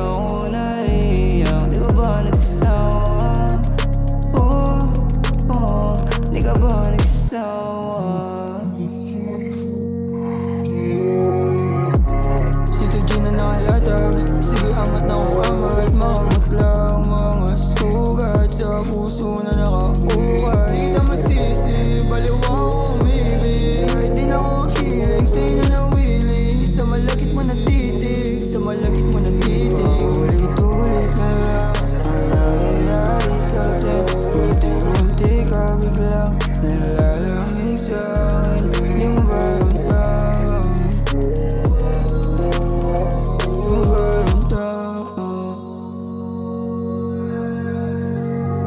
ako naiiyak. Di ka ba nagsasawa? Di ka ba nagsasawa? Si Tuji na nakalatag, sige angat na kung angat. Makamot lang mga sugat sa puso na nakaukat. Di na masisi, baliw ako umibig. Kahit di na ako hilig, sa'yo na nawili. Sa malakit mo natitig, sa malakit mo natitig. Ulit-ulit na lang ang nangyayari sa'tin. Unti-unti ka biglang nalalamig sa'kin. Di mo ba ramdam? Di mo ba ramdam?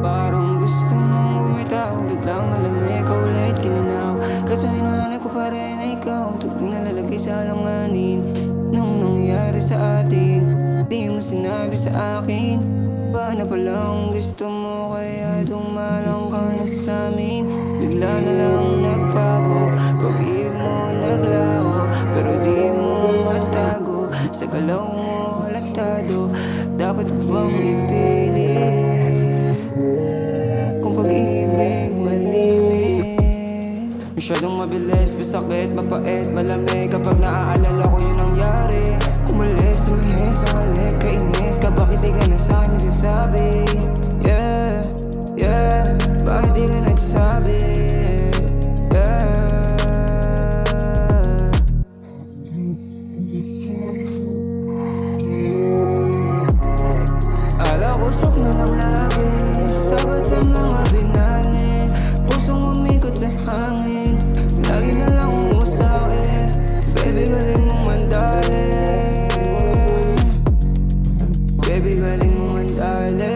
Parang gusto mong bumitaw, biglang malamig ka ulit kininaw. Kaso hinahanap ko pa rin na ikaw, tuwing nalalagay sa alanganin. Nung nangyayari sa atin, di mo sinabi sa akin. Ba na palang gusto mo, kaya dumalang ka na sa'min. Bigla na lang nagbago, pag-ibig mo naglaho. Pero di mo matago, sa galaw mo halatado. Dapat mo bang ipilit kung pag-ibig malimit? Masyadong mabilis, masakit, mapait, malamig. Kapag naaalala ko yung nangyari. Umalis, lumihis, ang halik, kainis ka. Bakit di ka na sa'kin nagsasabi? Yeah, yeah, bakit di ka nagsabi? Yeah. Ala ko sok na lang lagi, sagot sa mga binali. Pusong umikot sa hangin, lagi na lang umusawi. Baby, galing mong mandali. Baby, galing mong mandali.